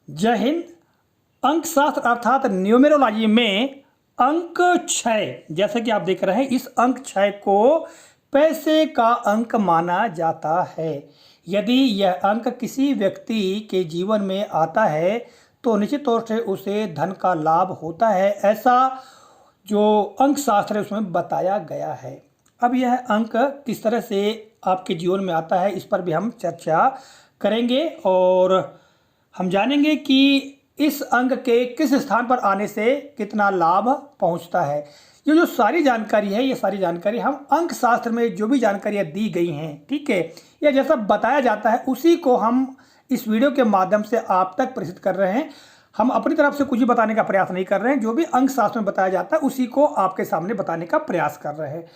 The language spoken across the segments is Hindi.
जय हिंद। अंकशास्त्र अर्थात न्यूमेरोलॉजी में अंक 6 जैसे कि आप देख रहे हैं, इस अंक 6 को पैसे का अंक माना जाता है। यदि यह अंक किसी व्यक्ति के जीवन में आता है तो निश्चित तौर से उसे धन का लाभ होता है, ऐसा जो अंक शास्त्र है उसमें बताया गया है। अब यह अंक किस तरह से आपके जीवन में आता है, इस पर भी हम चर्चा करेंगे और हम जानेंगे कि इस अंक के किस स्थान पर आने से कितना लाभ पहुंचता है। ये जो सारी जानकारी है, ये सारी जानकारी हम अंक शास्त्र में जो भी जानकारियाँ दी गई हैं, ठीक है, या जैसा बताया जाता है उसी को हम इस वीडियो के माध्यम से आप तक प्रेषित कर रहे हैं। हम अपनी तरफ से कुछ भी बताने का प्रयास नहीं कर रहे हैं, जो भी अंक शास्त्र में बताया जाता है उसी को आपके सामने बताने का प्रयास कर रहे हैं।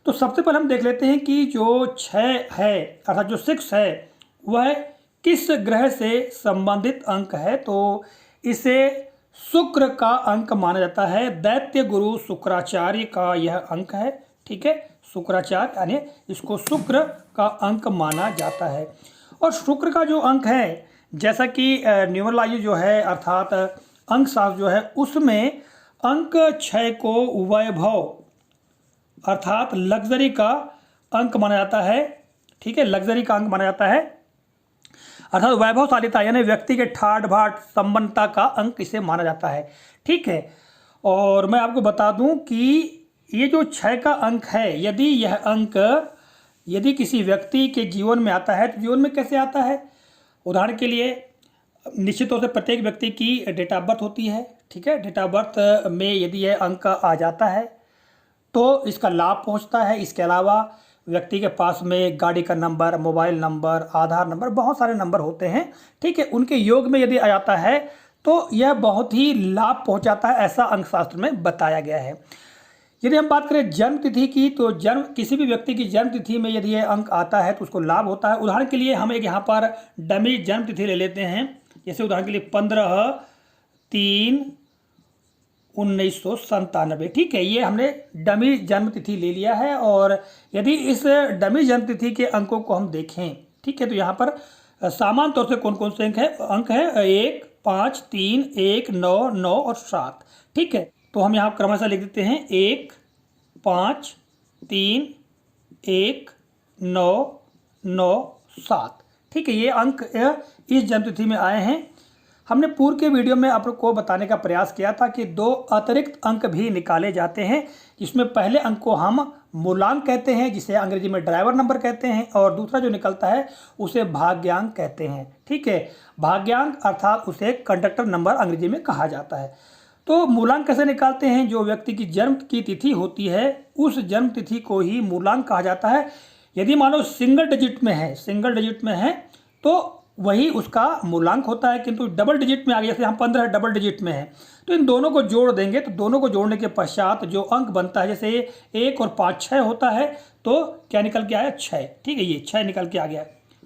तो सबसे पहले हम देख लेते हैं कि जो 6 है अर्थात जो 6 है वह किस ग्रह से संबंधित अंक है। तो इसे शुक्र का अंक माना जाता है। दैत्य गुरु शुक्राचार्य का यह अंक है, ठीक है, शुक्राचार्य यानी इसको शुक्र का अंक माना जाता है। और शुक्र का जो अंक है, जैसा कि न्यूमरोलॉजी जो है अर्थात अंक शास्त्र जो है उसमें अंक 6 को वैभव अर्थात लग्जरी का अंक माना जाता है, ठीक है, लग्जरी का अंक माना जाता है अर्थात वैभवशालीता यानी व्यक्ति के ठाठ बाट संपन्नता का अंक इसे माना जाता है, ठीक है। और मैं आपको बता दूं कि ये जो 6 का अंक है, यदि यह अंक यदि किसी व्यक्ति के जीवन में आता है तो जीवन में कैसे आता है। उदाहरण के लिए निश्चित तौर से प्रत्येक व्यक्ति की डेट ऑफ बर्थ होती है, ठीक है, डेट ऑफ बर्थ में यदि यह अंक आ जाता है तो इसका लाभ पहुंचता है। इसके अलावा व्यक्ति के पास में गाड़ी का नंबर, मोबाइल नंबर, आधार नंबर, बहुत सारे नंबर होते हैं, ठीक है, उनके योग में यदि आ जाता है तो यह बहुत ही लाभ पहुंचाता है, ऐसा अंकशास्त्र में बताया गया है। यदि हम बात करें जन्म तिथि की, तो जन्म किसी भी व्यक्ति की जन्म तिथि में यदि यह अंक आता है तो उसको लाभ होता है। उदाहरण के लिए हम एक यहाँ पर डमी जन्म तिथि ले लेते हैं, जैसे उदाहरण के लिए 15/3/1997, ठीक है, ये हमने डमी जन्म तिथि ले लिया है। और यदि इस डमी जन्म तिथि के अंकों को हम देखें, ठीक है, तो यहाँ पर सामान्य तौर से कौन कौन से अंक हैं 1, 5, 3, 1, 9, 9 और 7, ठीक है। तो हम यहाँ क्रमशः लिख देते हैं 1, 5, 3, 1, 9, 9, 7, ठीक है, ये अंक इस जन्म तिथि में आए हैं। हमने पूर्व के वीडियो में आपको बताने का प्रयास किया था कि 2 अतिरिक्त अंक भी निकाले जाते हैं, जिसमें पहले अंक को हम मूलांक कहते हैं, जिसे अंग्रेजी में ड्राइवर नंबर कहते हैं, और दूसरा जो निकलता है उसे भाग्यांक कहते हैं, ठीक है। भाग्यांक अर्थात उसे कंडक्टर नंबर अंग्रेजी में कहा जाता है। तो मूलांक कैसे निकालते हैं, जो व्यक्ति की जन्म की तिथि होती है उस जन्म तिथि को ही मूलांक कहा जाता है। यदि मान लो सिंगल डिजिट में है तो वही उसका मूलांक होता है, किंतु डबल डिजिट में आ गया, जैसे हम 15 डबल डिजिट में है तो इन दोनों को जोड़ देंगे, तो दोनों को जोड़ने के पश्चात जो अंक बनता है, जैसे 1 और 5 6 होता है, तो क्या निकल के आया 6, ठीक है, ये 6 निकल के आ गया,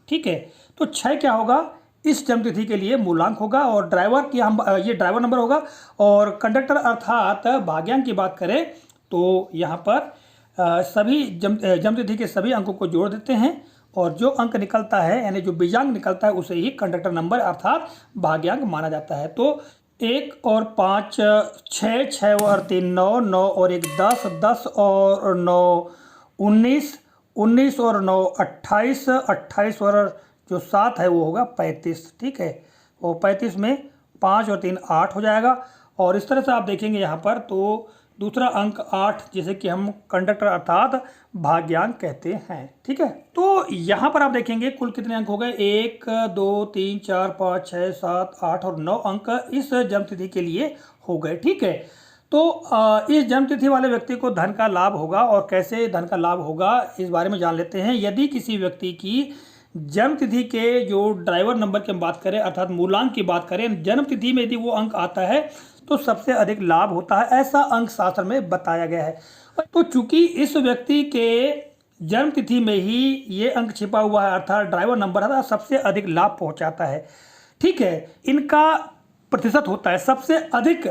ठीक है। तो 6 क्या होगा, इस जन्म तिथि के लिए मूलांक होगा। और ड्राइवर की हम ये ड्राइवर नंबर होगा। और कंडक्टर अर्थात भाग्यांक की बात करें तो यहाँ पर सभी जन्म तिथि के सभी अंकों को जोड़ देते हैं और जो अंक निकलता है यानी जो बीजांक निकलता है उसे ही कंडक्टर नंबर अर्थात भाग्यांक माना जाता है। तो 1 और 5 6, 6 और 3 9, 9 और 1 10, 10 और 9 19, 19 और 9 28, 28 और जो 7 है वो होगा 35, ठीक है, वो 35 में 5 और 3 8 हो जाएगा। और इस तरह से आप देखेंगे यहाँ पर, तो दूसरा अंक 8 जिसे कि हम कंडक्टर अर्थात भाग्यांक कहते हैं, ठीक है। तो यहाँ पर आप देखेंगे कुल कितने अंक हो गए, 1 2 3 4 5 6 7 8 और 9 अंक इस जन्म तिथि के लिए हो गए, ठीक है। तो इस जन्म तिथि वाले व्यक्ति को धन का लाभ होगा, और कैसे धन का लाभ होगा इस बारे में जान लेते हैं। यदि किसी व्यक्ति की जन्म तिथि के जो ड्राइवर नंबर की हम बात करें अर्थात मूलांक की बात करें, जन्म तिथि में यदि वो अंक आता है तो सबसे अधिक लाभ होता है, ऐसा अंक शास्त्र में बताया गया है। तो चूंकि इस व्यक्ति के जन्म तिथि में ही ये अंक छिपा हुआ है अर्थात ड्राइवर नंबर है, सबसे अधिक लाभ पहुंचाता है, ठीक है। इनका प्रतिशत होता है सबसे अधिक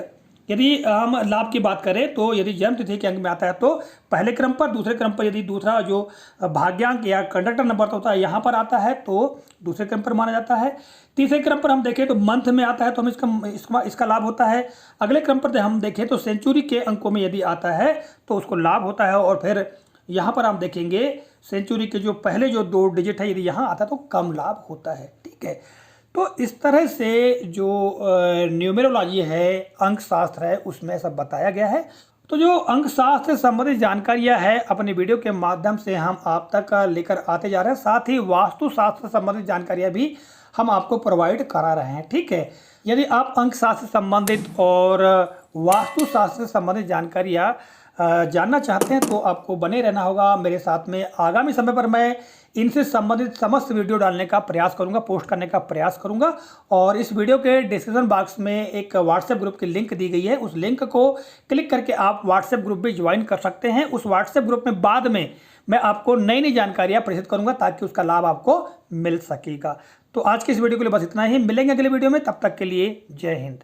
यदि हम लाभ की बात करें तो यदि जन्म तिथि के अंक में आता है तो पहले क्रम पर, दूसरे क्रम पर यदि दूसरा जो भाग्यांक या कंडक्टर नंबर होता है यहाँ पर आता है तो दूसरे क्रम पर माना जाता है। तीसरे क्रम पर हम देखें तो मंथ में आता है तो हम इसका लाभ होता है। अगले क्रम पर हम देखें तो सेंचुरी के अंकों में यदि आता है तो उसको लाभ होता है। और फिर यहाँ पर हम देखेंगे सेंचुरी के जो पहले जो 2 डिजिट है यदि यहाँ आता है तो कम लाभ होता है। ठीक है, तो इस तरह से जो न्यूमेरोलॉजी है, अंक शास्त्र है, उसमें सब बताया गया है। तो जो अंक शास्त्र से संबंधित जानकारियां है अपने वीडियो के माध्यम से हम आप तक लेकर आते जा रहे हैं। साथ ही वास्तु शास्त्र से संबंधित जानकारियां भी हम आपको प्रोवाइड करा रहे हैं। ठीक है, यदि आप अंक शास्त्र से संबंधित और वास्तु शास्त्र से संबंधित जानकारियाँ जानना चाहते हैं तो आपको बने रहना होगा मेरे साथ में। आगामी समय पर मैं इनसे संबंधित समस्त वीडियो डालने का प्रयास करूंगा, पोस्ट करने का प्रयास करूंगा। और इस वीडियो के डिस्क्रिप्शन बॉक्स में एक व्हाट्सएप ग्रुप की लिंक दी गई है, उस लिंक को क्लिक करके आप व्हाट्सएप ग्रुप भी ज्वाइन कर सकते हैं। उस व्हाट्सएप ग्रुप में बाद में मैं आपको नई नई जानकारियाँ प्रेषित करूंगा ताकि उसका लाभ आपको मिल सकेगा। तो आज की इस वीडियो के लिए बस इतना ही, मिलेंगे अगले वीडियो में, तब तक के लिए जय हिंद।